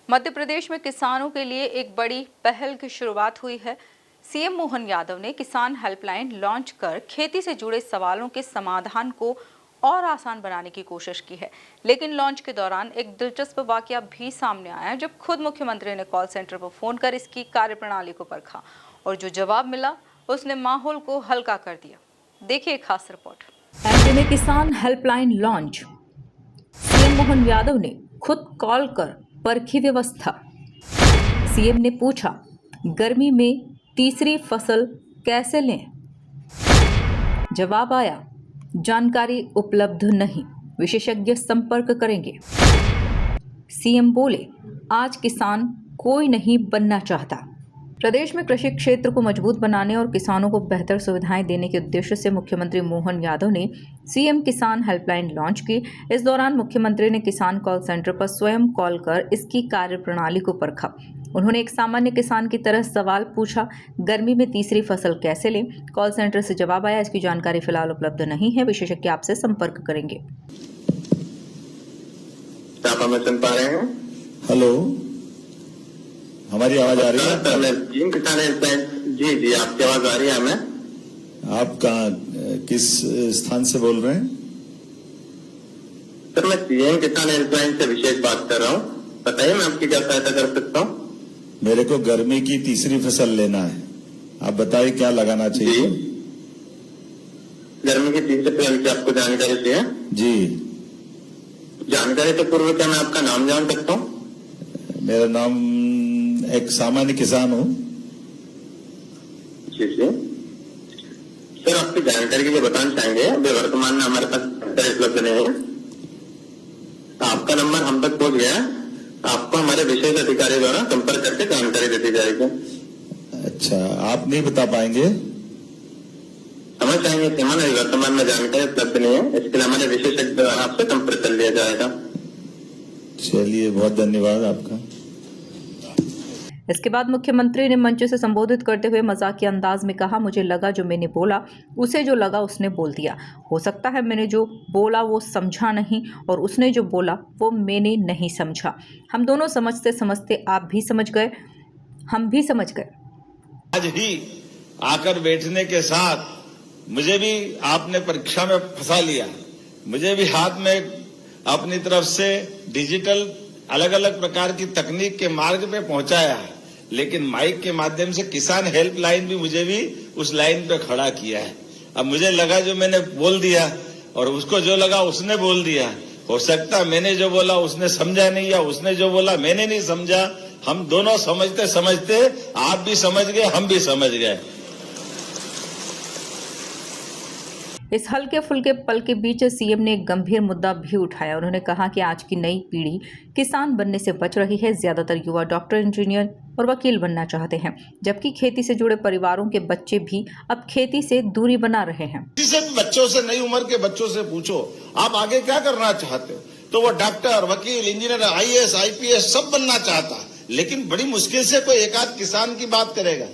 मध्य प्रदेश में किसानों के लिए एक बड़ी पहल की शुरुआत हुई है। सीएम मोहन यादव ने किसान हेल्पलाइन लॉन्च कर खेती से जुड़े सवालों के समाधान को और आसान बनाने की कोशिश की है। लेकिन लॉन्च के दौरान एक दिलचस्प वाकया भी सामने आया, जब खुद मुख्यमंत्री ने कॉल सेंटर पर फोन कर इसकी कार्यप्रणाली को परखा और जो जवाब मिला उसने माहौल को हल्का कर दिया। देखिए एक खास रिपोर्ट। एमपी में किसान helpline launch. CM Mohan Yadav ने खुद कॉल कर परखी व्यवस्था। सीएम ने पूछा, गर्मी में तीसरी फसल कैसे लें? जवाब आया, जानकारी उपलब्ध नहीं, विशेषज्ञ संपर्क करेंगे। सीएम बोले, आज किसान कोई नहीं बनना चाहता। प्रदेश में कृषि क्षेत्र को मजबूत बनाने और किसानों को बेहतर सुविधाएं देने के उद्देश्य से मुख्यमंत्री मोहन यादव ने सीएम किसान हेल्पलाइन लॉन्च की। इस दौरान मुख्यमंत्री ने किसान कॉल सेंटर पर स्वयं कॉल कर इसकी कार्यप्रणाली को परखा। उन्होंने एक सामान्य किसान की तरह सवाल पूछा, गर्मी में तीसरी फसल कैसे लें? कॉल सेंटर से जवाब आया, इसकी जानकारी फिलहाल उपलब्ध नहीं है, विशेषज्ञ आपसे संपर्क करेंगे। आप हमें सुन पा रहे हैं? हेलो, हमारी आवाज आ रही है? किसान हेल्पलाइन जी आपकी आवाज आ रही है हमें। आप कहाँ, किस स्थान से बोल रहे हैं? सर मैं सीएम किसान हेल्पलाइन से विशेष बात कर रहा हूँ। बताइए मैं आपकी क्या सहायता कर सकता हूँ? मेरे को गर्मी की तीसरी फसल लेना है, आप बताइए क्या लगाना चाहिए? गर्मी की तीसरी फसल की आपको जानकारी चाहिए? जी। जानकारी से पूर्व क्या मैं आपका नाम जान सकता हूँ? मेरा नाम, एक सामान्य किसान हूँ। जी सर, आपकी जानकारी के लिए बताना चाहेंगे, अभी वर्तमान में हमारे पास उपलब्ध नहीं है। आपका नंबर हम तक पहुंच गया, आपको हमारे विशेष अधिकारी द्वारा संपर्क करके जानकारी दे दी जाएगी। अच्छा, आप नहीं बता पाएंगे? समझ चाहेंगे कि हमारे वर्तमान में जानकारी उपलब्ध नहीं है, इसके लिए हमारे विशेषज्ञ द्वारा आपसे संपर्क कर लिया जाएगा। चलिए, बहुत धन्यवाद आपका। इसके बाद मुख्यमंत्री ने मंच से संबोधित करते हुए मजाकिया अंदाज में कहा, मुझे लगा जो मैंने बोला उसे जो लगा उसने बोल दिया। हो सकता है मैंने जो बोला वो समझा नहीं और उसने जो बोला वो मैंने नहीं समझा। हम दोनों समझते समझते आप भी समझ गए, हम भी समझ गए। आज ही आकर बैठने के साथ मुझे भी आपने परीक्षा में फंसा लिया। मुझे भी हाथ में अपनी तरफ से डिजिटल अलग अलग प्रकार की तकनीक के मार्ग पे पहुंचाया है, लेकिन माइक के माध्यम से किसान हेल्पलाइन भी मुझे भी उस लाइन पे खड़ा किया है। अब मुझे लगा जो मैंने बोल दिया और उसको जो लगा उसने बोल दिया। हो सकता मैंने जो बोला उसने समझा नहीं या उसने जो बोला मैंने नहीं समझा। हम दोनों समझते समझते आप भी समझ गए, हम भी समझ गए। इस हल्के फुल्के पल के बीच सीएम ने एक गंभीर मुद्दा भी उठाया। उन्होंने कहा कि आज की नई पीढ़ी किसान बनने से बच रही है। ज्यादातर युवा डॉक्टर, इंजीनियर और वकील बनना चाहते हैं, जबकि खेती से जुड़े परिवारों के बच्चे भी अब खेती से दूरी बना रहे हैं। किसी बच्चों से, नई उम्र के बच्चों से पूछो आप आगे क्या करना चाहते हो, तो वो डॉक्टर, वकील, इंजीनियर, आईएएस, आईपीएस सब बनना चाहता, लेकिन बड़ी मुश्किल से कोई एक आध किसान की बात करेगा।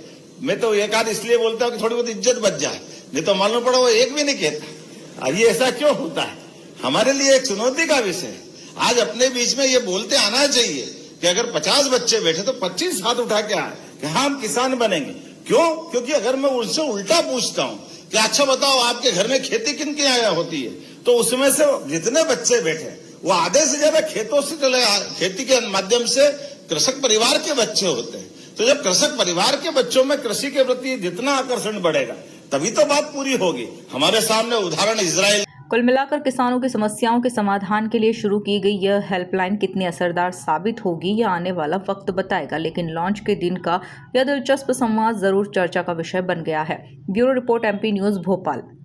मैं तो एक आध इसलिए बोलता हूँ कि थोड़ी बहुत इज्जत बच जाए, नहीं तो मालूम पड़ा वो एक भी नहीं कहता। ये ऐसा क्यों होता है? हमारे लिए एक चुनौती का विषय है। आज अपने बीच में ये बोलते आना चाहिए कि अगर 50 बच्चे बैठे तो 25 हाथ उठा के आए कि हाँ हम किसान बनेंगे। क्यों? क्योंकि अगर मैं उनसे उल्टा पूछता हूँ कि अच्छा बताओ आपके घर में खेती किन की आया होती है, तो उसमें से जितने बच्चे बैठे वो आधे से ज्यादा खेतों से चले, खेती के माध्यम से कृषक परिवार के बच्चे होते हैं। तो जब कृषक परिवार के बच्चों में कृषि के प्रति जितना आकर्षण बढ़ेगा तभी तो बात पूरी होगी। हमारे सामने उदाहरण इजराइल। कुल मिलाकर किसानों की समस्याओं के समाधान के लिए शुरू की गई यह हेल्पलाइन कितनी असरदार साबित होगी यह आने वाला वक्त बताएगा, लेकिन लॉन्च के दिन का यह दिलचस्प संवाद जरूर चर्चा का विषय बन गया है। Bureau report, MP news, Bhopal.